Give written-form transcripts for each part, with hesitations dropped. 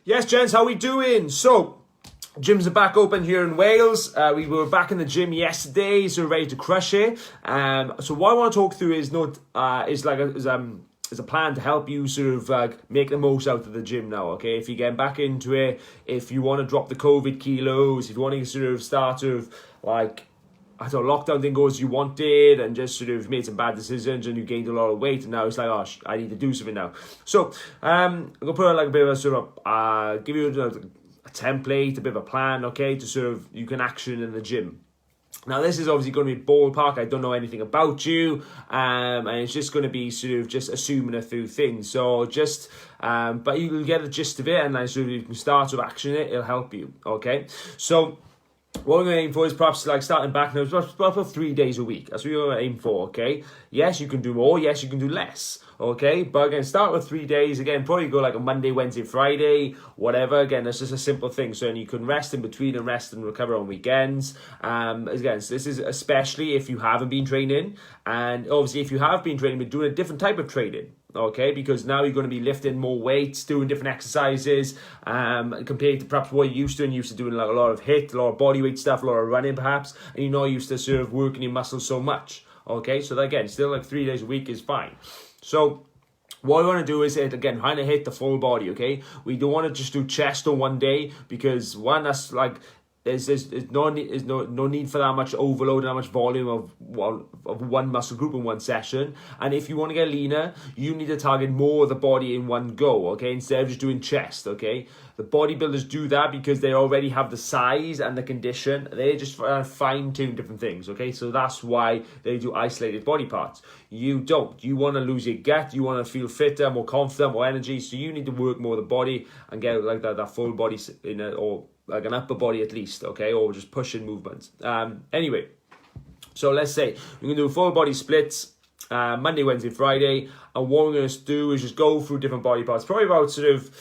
Yes, gents, how we doing? So, gyms are back open here in Wales. We were back in the gym yesterday, so we're ready to crush it. So what I want to talk through is a plan to help you sort of make the most out of the gym now, okay? If you're getting back into it, if you want to drop the COVID kilos, if you want to sort of start lockdown didn't go as you wanted and just sort of made some bad decisions and you gained a lot of weight and now it's like, oh, I need to do something now. So I'm going to put like a bit of a sort of, give you a template, a bit of a plan, okay, to sort of, you can action in the gym. Now, this is obviously going to be ballpark. I don't know anything about you, and it's just going to be sort of just assuming a few things. So just, but you'll get the gist of it, and sort of you can start to action it. It'll help you, okay? So what we're going to aim for is perhaps like starting back now, perhaps 3 days a week. That's what you're going to aim for, okay? Yes, you can do more. Yes, you can do less, okay? But again, start with 3 days. Again, probably go like a Monday, Wednesday, Friday, whatever. Again, that's just a simple thing. So then you can rest in between and rest and recover on weekends. Again, so this is especially if you haven't been training. And obviously, if you have been training, but doing a different type of training. Okay, because now you're going to be lifting more weights, doing different exercises, compared to perhaps what you're used to, and used to doing like a lot of HIIT, a lot of body weight stuff, a lot of running perhaps, and you're not used to sort of working your muscles so much. Okay, so again, still like 3 days a week is fine. So what we want to do is, again, trying to hit the full body, okay? We don't want to just do chest on one day, because one, that's like, there's no need for that much overload and that much volume of one muscle group in one session. And if you want to get leaner, you need to target more of the body in one go, okay, instead of just doing chest, okay? The bodybuilders do that because they already have the size and the condition. They just fine-tune different things, okay? So that's why they do isolated body parts. You don't. You want to lose your gut. You want to feel fitter, more confident, more energy. So you need to work more of the body and get like that full body in it, or like an upper body at least, okay? Or just pushing movements. Anyway, so let's say we're going to do full body splits Monday, Wednesday, Friday. And what we're going to do is just go through different body parts. Probably about sort of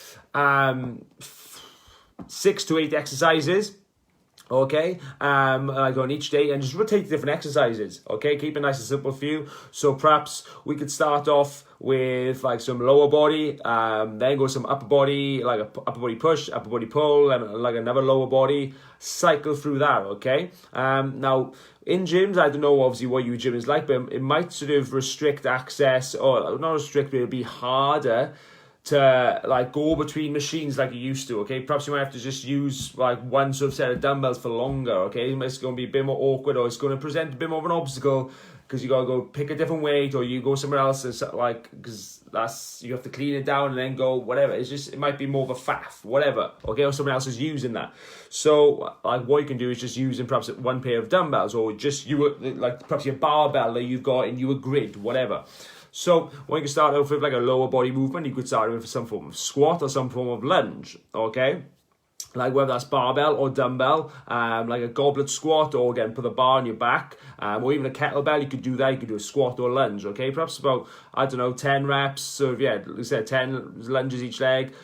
6 to 8 exercises. Okay, like on each day, and just rotate the different exercises, okay? Keep it nice and simple for you. So perhaps we could start off with like some lower body, then go some upper body, like a upper body push, upper body pull, and like another lower body, cycle through that, okay? Now, in gyms, I don't know obviously what your gym is like, but it might sort of restrict access, or not restrict, but it'll be harder to like go between machines like you used to, okay? Perhaps you might have to just use like one sort of set of dumbbells for longer, okay? It's going to be a bit more awkward, or it's going to present a bit more of an obstacle because you got to go pick a different weight, or you go somewhere else, and like, because that's, you have to clean it down and then go whatever. It's just, it might be more of a faff, whatever, okay? Or someone else is using that. So like what you can do is just using perhaps one pair of dumbbells, or just like perhaps your barbell that you've got in your grid, whatever. So when you can start off with like a lower body movement, you could start with some form of squat or some form of lunge, okay? Like whether that's barbell or dumbbell, like a goblet squat, or again, put the bar on your back, or even a kettlebell, you could do that. You could do a squat or lunge, okay? Perhaps about, 10 reps, so yeah, like I said, 10 lunges each leg.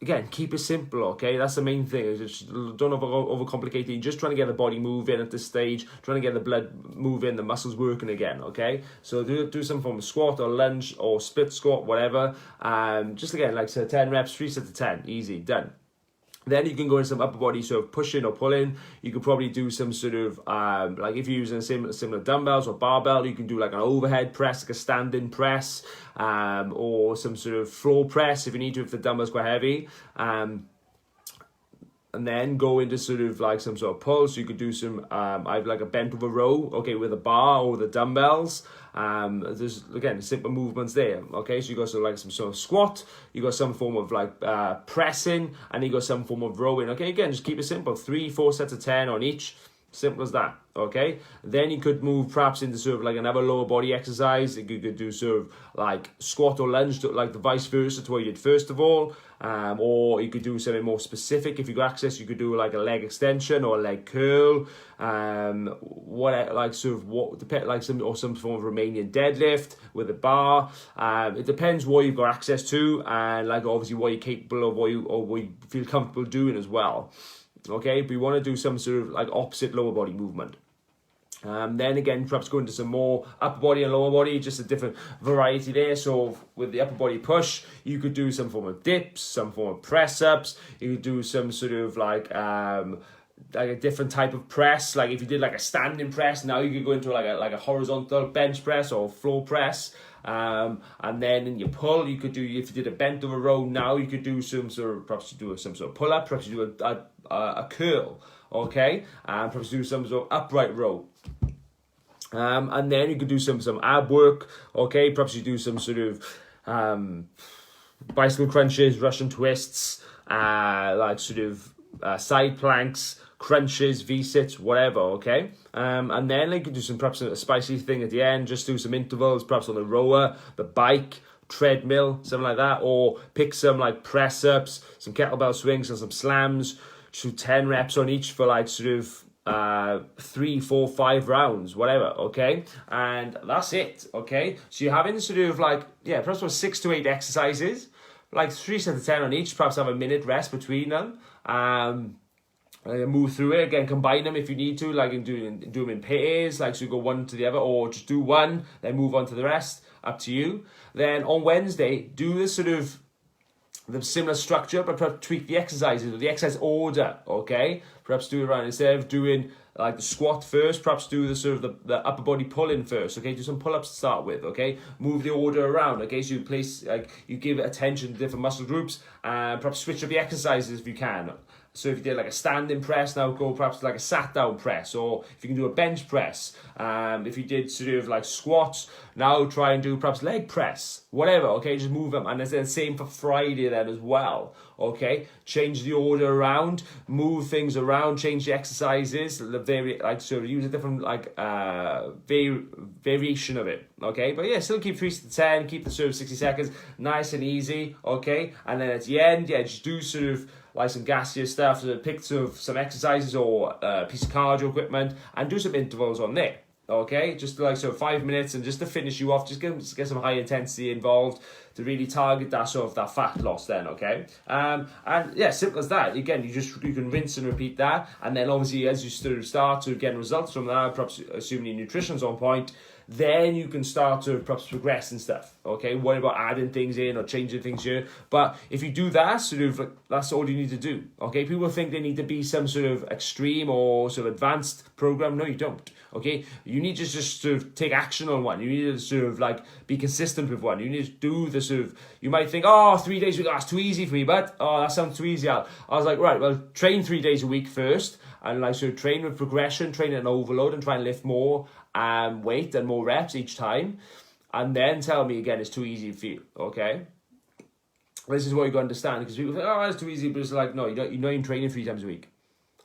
Again, keep it simple, okay? That's the main thing. Just don't overcomplicate it. You're just trying to get the body moving at this stage, trying to get the blood moving, the muscles working again, okay? So do some form of squat or lunge or split squat, whatever. Just again, like so 10 reps, 3 sets of 10, easy, done. Then you can go into some upper body sort of pushing or pulling. You could probably do some sort of, like if you're using similar dumbbells or barbell, you can do like an overhead press, like a standing press, or some sort of floor press if you need to, if the dumbbell's quite heavy. And then go into sort of like some sort of pull. So you could do some, either like a bent over row, okay, with a bar or the dumbbells. There's, again, simple movements there, okay? So you got some sort of squat, you got some form of like pressing, and you got some form of rowing, okay? Again, just keep it simple, 3-4 sets of 10 on each. Simple as that, okay? Then you could move perhaps into sort of like another lower body exercise. You could do sort of like squat or lunge, to like the vice versa to what you did first of all. Or you could do something more specific. If you got access, you could do like a leg extension or a leg curl. Some form of Romanian deadlift with a bar. It depends what you've got access to, and like obviously what you're capable of, what you feel comfortable doing as well. Okay, but we want to do some sort of like opposite lower body movement. Then again, perhaps go into some more upper body and lower body, just a different variety there. So with the upper body push, you could do some form of dips, some form of press ups. You could do some sort of like a different type of press. Like if you did like a standing press, now you could go into like a horizontal bench press or floor press. And then in your pull, you could do, if you did a bent over row, now you could do some sort of, perhaps you do some sort of pull up, perhaps you do a curl, okay, and perhaps do some sort of upright row. And then you could do some ab work, okay, perhaps you do some sort of bicycle crunches, Russian twists, like sort of side planks, crunches, V-sits, whatever, okay? And then you could do some, perhaps a spicy thing at the end, just do some intervals, perhaps on the rower, the bike, treadmill, something like that, or pick some like press-ups, some kettlebell swings and some slams, just do 10 reps on each for like sort of 3, 4, 5 rounds, whatever, okay? And that's it, okay? So you're having sort of like, yeah, perhaps 6 to 8 exercises, like 3 sets of 10 on each, perhaps have a minute rest between them. Move through it again, combine them if you need to, like do them in pairs, like so you go one to the other, or just do one, then move on to the rest, up to you. Then on Wednesday, do this sort of the similar structure, but perhaps tweak the exercises or the exercise order, okay? Perhaps do it around, instead of doing like the squat first, perhaps do the sort of the upper body pull-in first, okay? Do some pull-ups to start with, okay? Move the order around, okay? So you place, like, you give attention to different muscle groups, and perhaps switch up the exercises if you can. So if you did like a standing press, now go perhaps to like a sat down press, or if you can do a bench press. If you did sort of like squats, now try and do perhaps leg press, whatever, okay? Just move them. And then same for Friday then as well, okay? Change the order around, move things around, change the exercises, like sort of use a different like variation of it, okay? But yeah, still keep 3 to 10, keep the sort of 60 seconds nice and easy, okay? And then at the end, yeah, just do sort of like some gassier stuff, so pick some exercises or a piece of cardio equipment and do some intervals on there, okay? Just like so 5 minutes, and just to finish you off, just get some high intensity involved to really target that sort of that fat loss then, okay? And yeah, simple as that. Again, you can rinse and repeat that, and then obviously as you start to get results from that, perhaps assuming your nutrition's on point, then you can start to perhaps progress and stuff, okay? Worry about adding things in or changing things here. But if you do that, sort of, like, that's all you need to do, okay? People think they need to be some sort of extreme or sort of advanced program. No, you don't, okay? You need to just sort of take action on one. You need to sort of like be consistent with one. You need to do the sort of, you might think, 3 days a week, that's too easy for me, but that sounds too easy, Al. I was like, right, well, train 3 days a week first, and like sort of train with progression, train at an overload, and try and lift more weight and more reps each time, and then tell me again it's too easy for you, okay? This is what you got to understand, because people think, it's too easy, but it's like, no, you're not even training 3 times a week,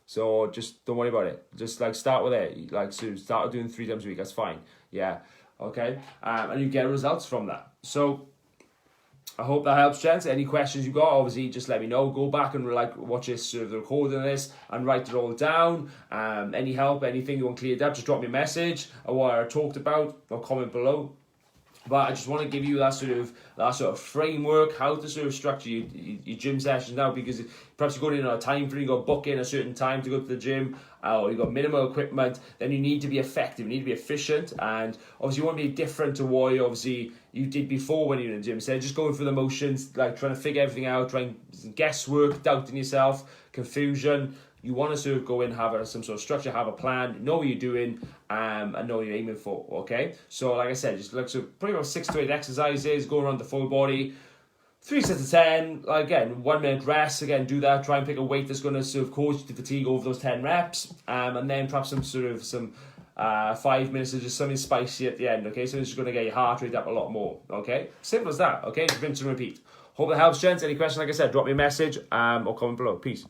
so just don't worry about it. Just like start with it, like so start doing 3 times a week, that's fine, yeah, okay? And you get results from that. So I hope that helps, gents. Any questions you got, obviously, just let me know. Go back and like watch this, sort of the recording of this, and write it all down. Any help, anything you want cleared up, just drop me a message or what I talked about, or comment below. But I just want to give you that sort of framework, how to sort of structure your gym sessions now, because perhaps you're going in on a time frame, you've got to book in a certain time to go to the gym, or you've got minimal equipment, then you need to be effective, you need to be efficient, and obviously you want to be different to what you did before when you were in the gym. So just going through the motions, like trying to figure everything out, trying guesswork, doubting yourself, confusion. You want to sort of go in, have some sort of structure, have a plan, know what you're doing, and know what you're aiming for, okay? So like I said, just look, so pretty much 6 to 8 exercises, go around the full body, 3 sets of 10, again, 1 minute rest, again, do that, try and pick a weight that's going to sort of cause you to fatigue over those 10 reps, and then perhaps some 5 minutes of just something spicy at the end, okay? So it's just going to get your heart rate up a lot more, okay? Simple as that, okay? Just rinse and repeat. Hope that helps, gents. Any questions, like I said, drop me a message or comment below. Peace.